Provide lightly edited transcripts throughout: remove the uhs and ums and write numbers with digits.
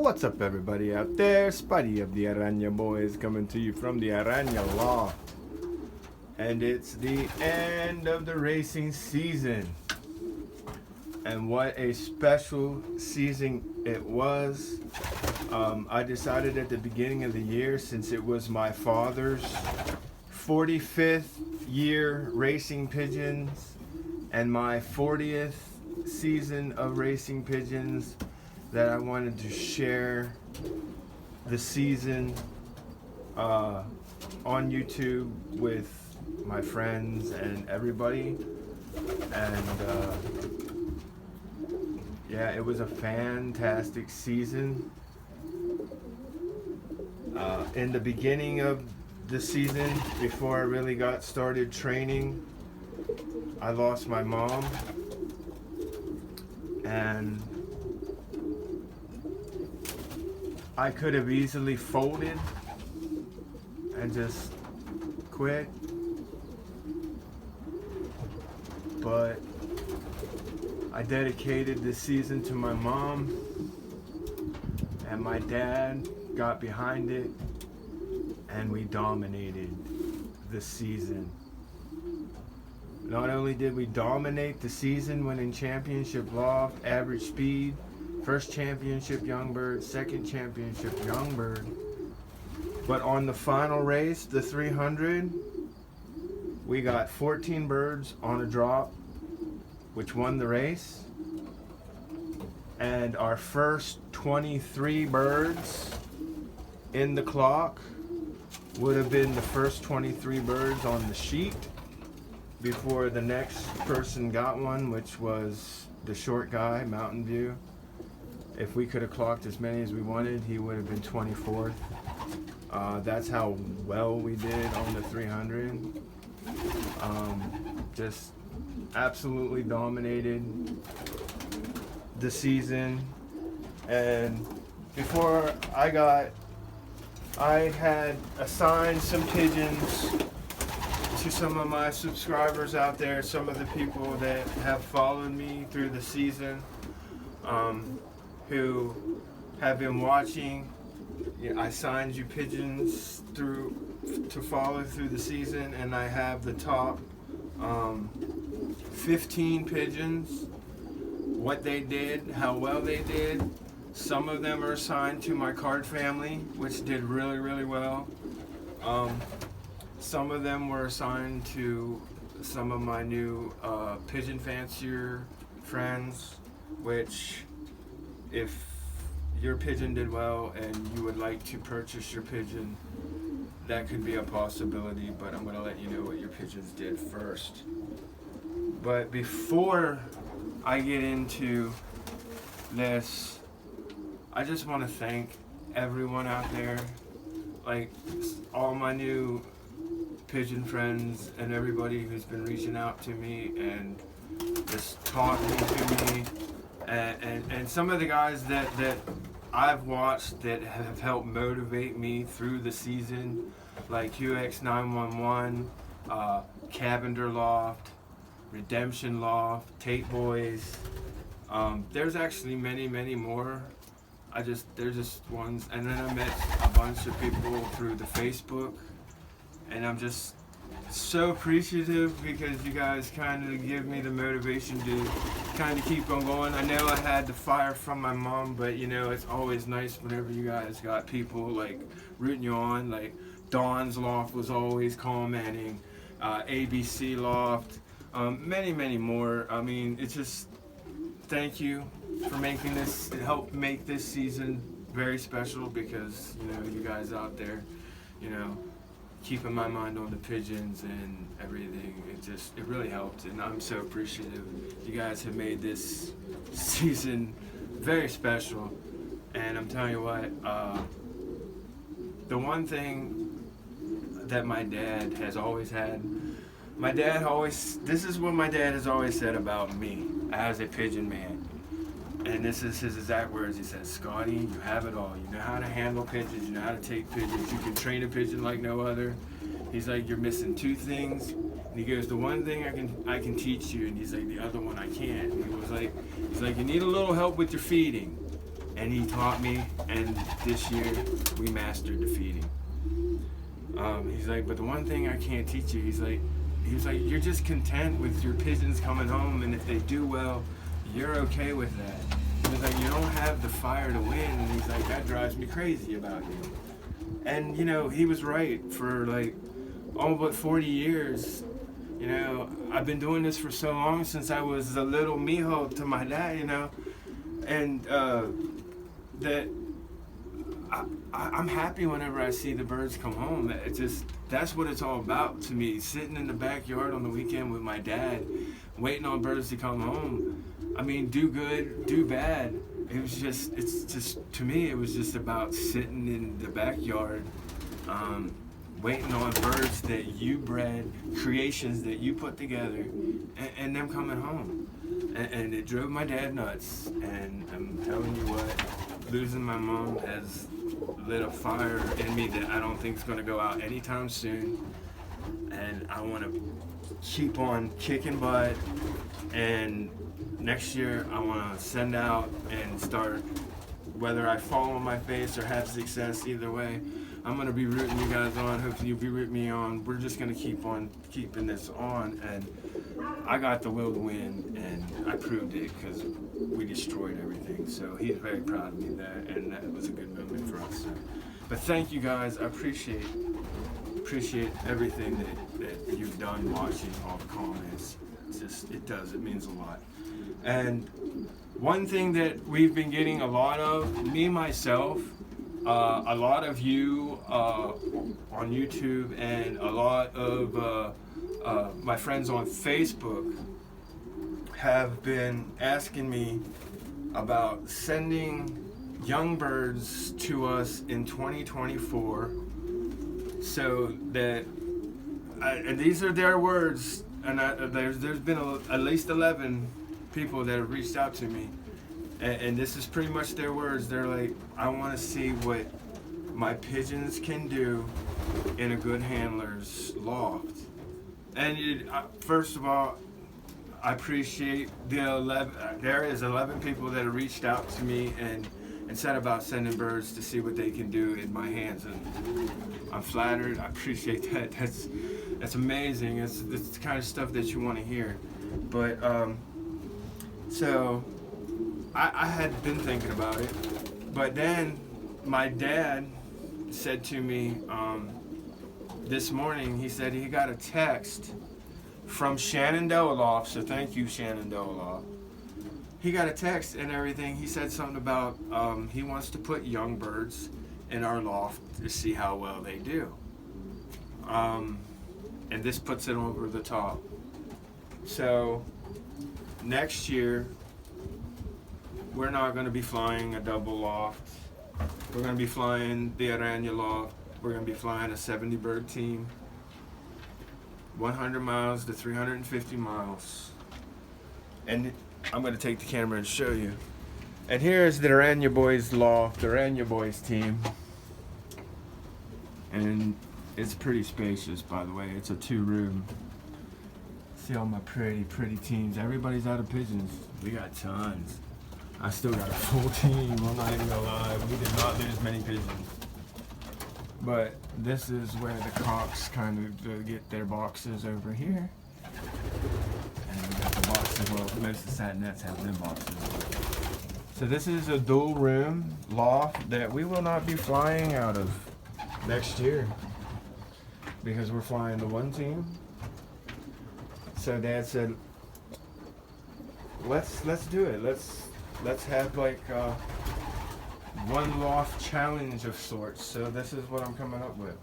What's up, everybody out there? Spidey of the Araña Boys coming to you from the Araña Loft. And it's the end of the racing season. And what a special season it was. I decided at the beginning of the year, since it was my father's 45th year racing pigeons and my 40th season of racing pigeons, that I wanted to share the season on YouTube with my friends and everybody. And yeah, it was a fantastic season. In the beginning of the season, before I really got started training, I lost my mom, and I could have easily folded and just quit, but I dedicated this season to my mom, and my dad got behind it, and we dominated the season. Not only did we dominate the season, winning championship Loft, average speed, first championship young bird, second championship young bird, but on the final race, the 300, we got 14 birds on a drop, which won the race. And our first 23 birds in the clock would have been the first 23 birds on the sheet before the next person got one, which was the short guy, Mountain View. If we could have clocked as many as we wanted, he would have been 24th. That's how well we did on the 300. Just absolutely dominated the season. And before I had assigned some pigeons to some of my subscribers out there, some of the people that have followed me through the season, who have been watching. I signed you pigeons to follow through the season, and I have the top 15 pigeons, what they did, how well they did. Some of them are assigned to my card family, which did really, really well. Some of them were assigned to some of my new pigeon fancier friends, which, if your pigeon did well and you would like to purchase your pigeon, that could be a possibility, but I'm going to let you know what your pigeons did first. But before I get into this, I just want to thank everyone out there, like all my new pigeon friends and everybody who's been reaching out to me and just talking to me, and some of the guys that I've watched that have helped motivate me through the season, like QX911, Cavender Loft, Redemption Loft, Tate Boys. There's actually many more. They're just ones. And then I met a bunch of people through the Facebook, and I'm just so appreciative because you guys kind of give me the motivation to kind of keep on going. I know I had the fire from my mom, but you know, it's always nice whenever you guys got people like rooting you on. Like Dawn's Loft was always commenting, ABC Loft, many more. I mean, it's just, thank you for making this, it helped make this season very special, because you know, you guys out there, you know, keeping my mind on the pigeons and everything, it really helped, and I'm so appreciative. You guys have made this season very special, and I'm telling you what, the one thing that my dad has always had, this is what my dad has always said about me as a pigeon man. And this is his exact words. He says, "Scotty, you have it all. You know how to handle pigeons. You know how to take pigeons. You can train a pigeon like no other." He's like, "You're missing two things." And he goes, "The one thing I can teach you," and he's like, "The other one I can't." And he's like, "You need a little help with your feeding." and he taught me, and this year we mastered the feeding. He's like, but the one thing I can't teach you, he's like, you're just content with your pigeons coming home, and if they do well, you're okay with that. He's like, you don't have the fire to win, and he's like, that drives me crazy about you. And you know, he was right. For like all but 40 years, you know, I've been doing this for so long, since I was a little mijo to my dad, you know, and that I'm happy whenever I see the birds come home. That's what it's all about to me. Sitting in the backyard on the weekend with my dad, waiting on birds to come home. I mean, do good, do bad. To me, it was just about sitting in the backyard, waiting on birds that you bred, creations that you put together, and them coming home. And it drove my dad nuts. And I'm telling you what, losing my mom has lit a fire in me that I don't think is going to go out anytime soon. And I want to keep on kicking butt. And next year I want to send out and start, whether I fall on my face or have success, either way, I'm going to be rooting you guys on. Hopefully you'll be rooting me on. We're just going to keep on keeping this on. And I got the will to win, and I proved it because we destroyed everything. So he's very proud of me there, and that was a good moment for us. So. But thank you guys. I appreciate everything that you've done, watching all the comments. It means a lot. And one thing that we've been getting a lot of, me myself, a lot of you on YouTube, and a lot of my friends on Facebook have been asking me about sending young birds to us in 2024, so that, and these are their words, and there's been at least 11 people that have reached out to me, and this is pretty much their words. They're like, I want to see what my pigeons can do in a good handler's loft. And first of all, I appreciate there is 11 people that have reached out to me and said about sending birds to see what they can do in my hands, and I'm flattered. I appreciate that. That's amazing. It's the kind of stuff that you want to hear. But so I had been thinking about it, but then my dad said to me this morning, he said he got a text from Shenandoah Loft, so thank you, Shenandoah Loft. He got a text and everything. He said something about he wants to put young birds in our loft to see how well they do. And this puts it over the top. So next year, we're not going to be flying a double loft. We're going to be flying the Aranya Loft. We're going to be flying a 70 bird team, 100 miles to 350 miles. And I'm going to take the camera and show you. And here's the Aranya Boys Loft, the Aranya Boys team. And it's pretty spacious, by the way. It's a 2-room. See all my pretty teams. Everybody's out of pigeons. We got tons. I still got a full team. I'm not even gonna lie. We did not lose many pigeons. But this is where the cocks kind of get their boxes over here. And we got the boxes. Well, most of the sat nets have them boxes. So this is a dual room loft that we will not be flying out of next year, because we're flying the one team. So Dad said, let's do it. Let's have like one loft challenge of sorts. So this is what I'm coming up with.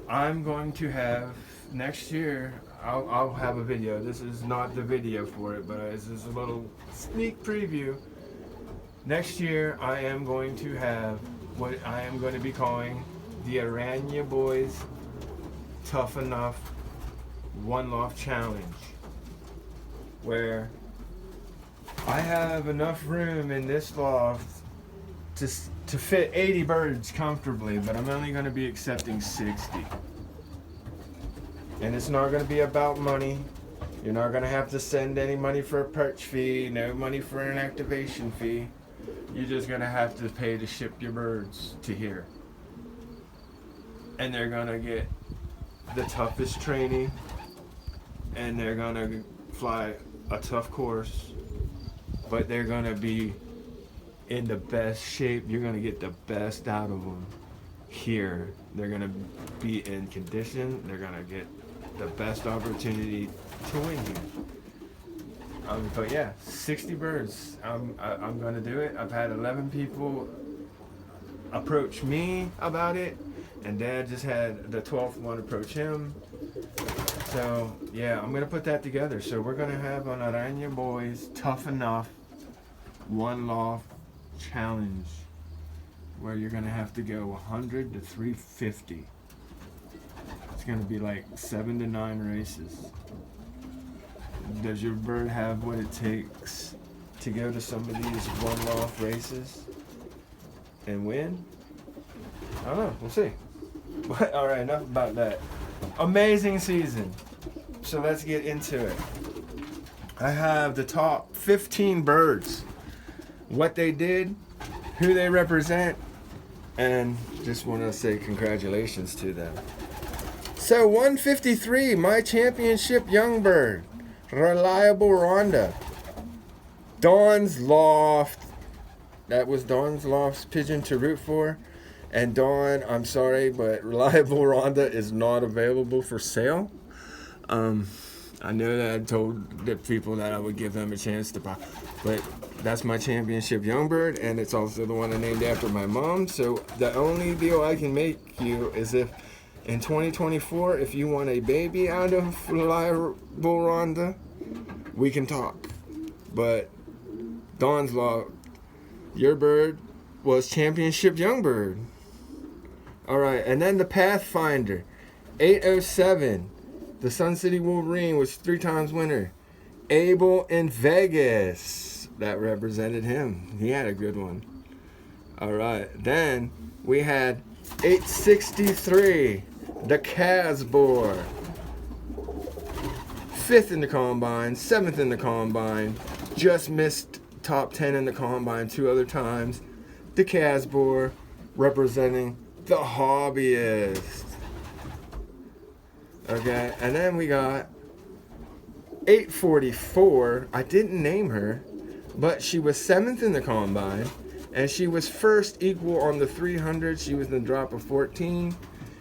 I'm going to have next year. I'll have a video. This is not the video for it, but this is a little sneak preview. Next year, I am going to have what I am going to be calling the Aranya Boys Tough Enough One Loft Challenge, where I have enough room in this loft to fit 80 birds comfortably, but I'm only going to be accepting 60. And it's not going to be about money. You're not going to have to send any money for a perch fee, no money for an activation fee. You're just going to have to pay to ship your birds to here. And they're going to get the toughest training, and they're going to fly a tough course, but they're going to be in the best shape. You're going to get the best out of them here. They're going to be in condition. They're going to get the best opportunity to win here. But yeah, 60 birds. I'm going to do it. I've had 11 people approach me about it, and Dad just had the 12th one approach him. So yeah, I'm going to put that together. So we're going to have an Aranya Boys Tough Enough One Loft Challenge, where you're going to have to go 100 to 350. It's going to be like 7 to 9 races. Does your bird have what it takes to go to some of these one loft races and win? I don't know. We'll see. But all right, enough about that. Amazing season. So let's get into it. I have the top 15 birds, what they did, who they represent, and just want to say congratulations to them. So 153, my championship young bird, Reliable Rhonda. Dawn's Loft. That was Dawn's Loft's pigeon to root for. And Dawn, I'm sorry, but Reliable Rhonda is not available for sale. I know that I told the people that I would give them a chance to buy, but that's my championship young bird, and it's also the one I named after my mom. So the only deal I can make you is if in 2024, if you want a baby out of Reliable Rhonda, we can talk. But Dawn's Law, your bird was championship young bird. All right, and then the Pathfinder, 807. The Sun City Wolverine was 3 times winner. Abel in Vegas. That represented him. He had a good one. All right. Then we had 863. The Casbor. 5th in the Combine. 7th in the Combine. Just missed top 10 in the Combine 2 other times. The Casbor representing the Hobbyist. Okay, and then we got 844. I didn't name her, but she was 7th in the Combine, and she was first equal on the 300. She was in the drop of 14.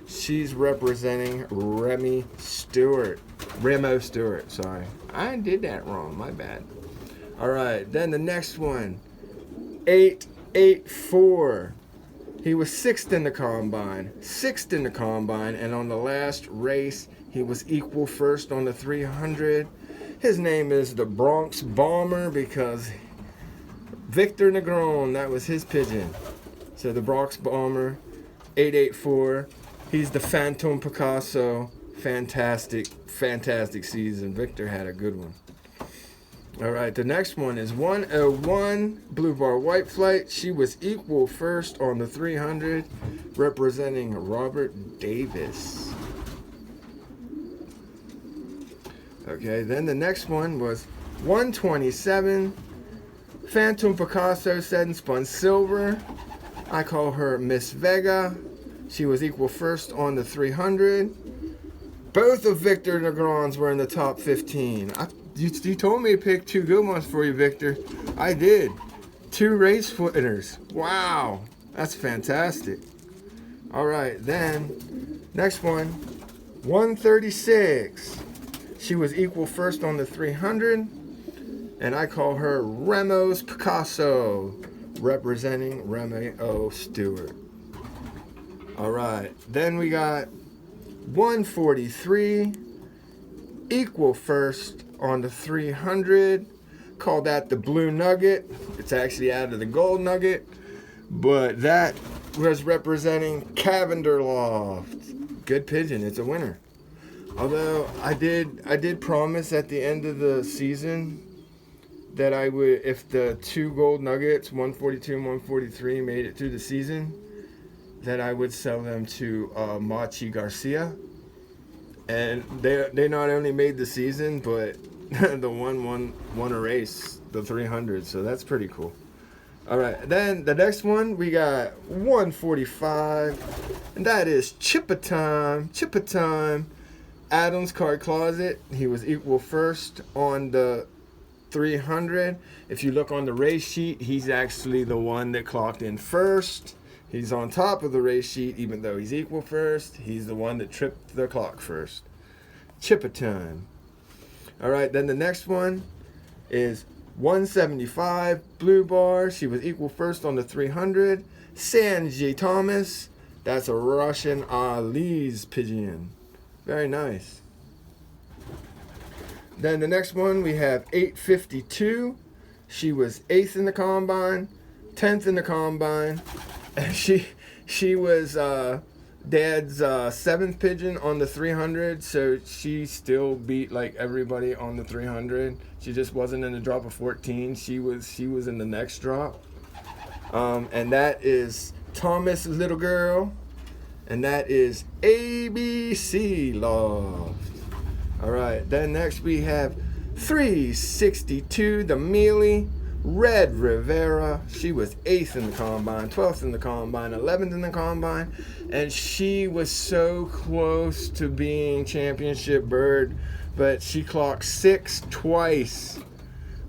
She's representing Remo Stewart, sorry. I did that wrong, my bad. All right, then the next one, 884. He was 6th in the Combine, and on the last race, he was equal first on the 300. His name is the Bronx Bomber because Victor Negron, that was his pigeon. So the Bronx Bomber, 884. He's the Phantom Picasso. Fantastic season. Victor had a good one. All right, the next one is 101 Blue Bar White Flight. She was equal first on the 300, representing Robert Davis. Okay, then the next one was 127 Phantom Picasso Said and Spun Silver. I call her Miss Vega. She was equal first on the 300. Both of Victor Negron's were in the top 15. You told me to pick 2 good ones for you, Victor. I did. 2 race winners. Wow, that's fantastic. All right, then next one, 136. She was equal first on the 300, and I call her Remo's Picasso, representing Remo Stewart. All right, then we got 143, equal first on the 300. Call that the Blue Nugget. It's actually out of the Gold Nugget, but that was representing Cavender Loft. Good pigeon. It's a winner. Although I did promise at the end of the season that I would, if the 2 Gold Nuggets, 142 and 143, made it through the season, that I would sell them to Machi Garcia. And they not only made the season, but the one won a race, the 300. So that's pretty cool. All right, then the next one we got 145, and that is Chippa-time. Adam's Card Closet. He was equal first on the 300. If you look on the race sheet, he's actually the one that clocked in first. He's on top of the race sheet, even though he's equal first. He's the one that tripped the clock first. Chippa-time. All right, then the next one is 175, Blue Bar. She was equal first on the 300. Sanji Thomas. That's a Russian Ali's Pigeon. Very nice. Then the next one we have 852. She was 8th in the combine, 10th in the combine. And she was Dad's 7th pigeon on the 300, so she still beat like everybody on the 300. She just wasn't in the drop of 14. She was in the next drop. And that is Thomas' little girl. And that is ABC Loft. All right, then next we have 362, the Mealy, Red Rivera. She was 8th in the combine, 12th in the combine, 11th in the combine. And she was so close to being championship bird, but she clocked 6 twice,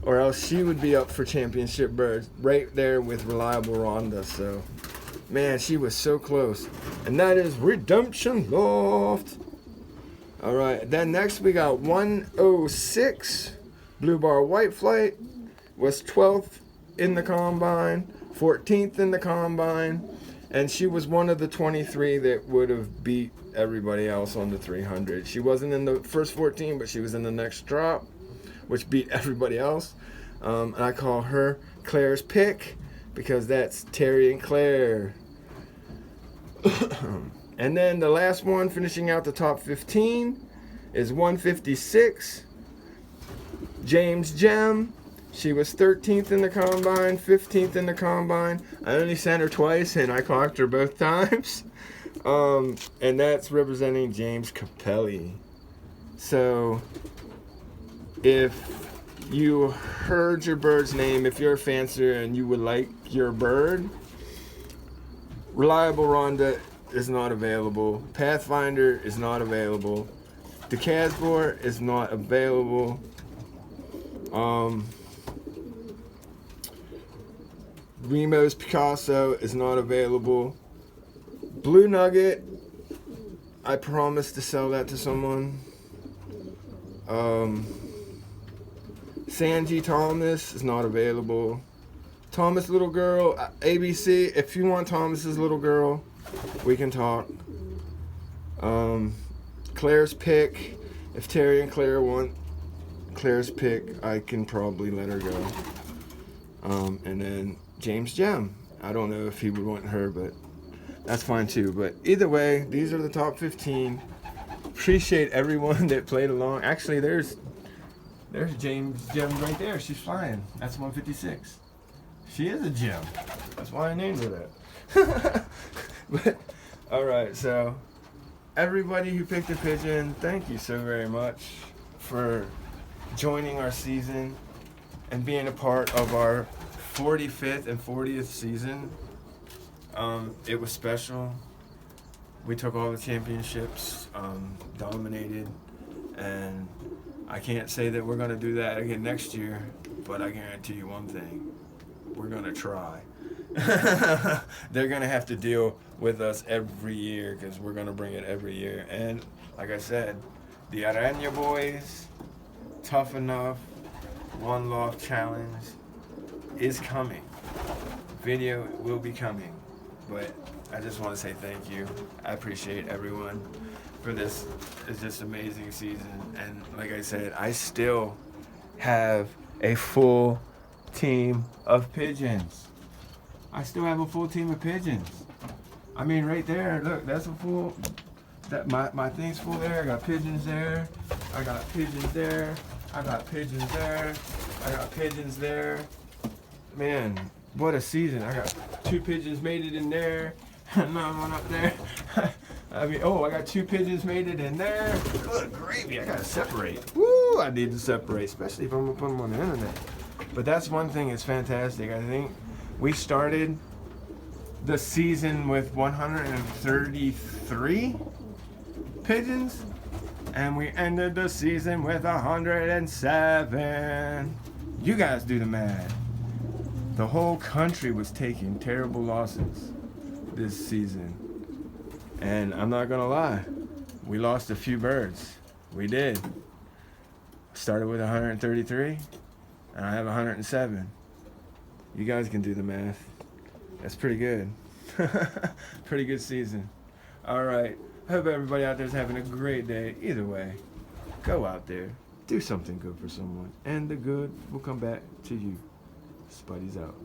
or else she would be up for championship bird right there with Reliable Rhonda. So man, she was so close. And that is Redemption Loft. All right, then next we got 106. Blue Bar White Flight was 12th in the combine, 14th in the combine, and she was one of the 23 that would have beat everybody else on the 300. She wasn't in the first 14, but she was in the next drop, which beat everybody else. And I call her Claire's Pick because that's Terry and Claire. And then the last one finishing out the top 15 is 156. James Gem. She was 13th in the combine, 15th in the combine. I only sent her twice and I clocked her both times. And that's representing James Capelli. So if you heard your bird's name, if you're a fancier and you would like your bird, Reliable Rhonda is not available. Pathfinder is not available. The Casbor is not available. Remo's Picasso is not available. Blue Nugget, I promised to sell that to someone. Sanji Thomas is not available. Thomas Little Girl, ABC, if you want Thomas's Little Girl, we can talk. Claire's Pick, if Terry and Claire want Claire's Pick, I can probably let her go. And then James Gem, I don't know if he would want her, but that's fine too. But either way, these are the top 15. Appreciate everyone that played along. Actually, there's James Gem right there. She's flying. That's 156. She is a gem. That's why I named her that. But all right, so everybody who picked a pigeon, thank you so very much for joining our season and being a part of our 45th and 40th season. It was special. We took all the championships, dominated, and I can't say that we're going to do that again next year, but I guarantee you one thing. We're going to try. They're going to have to deal with us every year because we're going to bring it every year. And like I said, the Aranya Boys, Tough Enough, One Loft Challenge is coming. Video will be coming. But I just want to say thank you. I appreciate everyone for this. It's just amazing season. And like I said, I still have a full team of pigeons. I still have a full team of pigeons. I mean, right there, look, that's a full, that my thing's full there. I got pigeons there. I got pigeons there. I got pigeons there. I got pigeons there. Man, what a season. I got 2 pigeons mated in there. Another one up there. I mean, oh, I got 2 pigeons mated in there. Good gravy. I gotta separate. Woo! I need to separate, especially if I'm gonna put them on the internet. But that's one thing that's fantastic. I think we started the season with 133 pigeons, and we ended the season with 107. You guys do the math. The whole country was taking terrible losses this season. And I'm not gonna lie, we lost a few birds. We did. Started with 133, and I have 107. You guys can do the math. That's pretty good. Pretty good season. All right. I hope everybody out there is having a great day. Either way, go out there, do something good for someone, and the good will come back to you. Spuddy's out.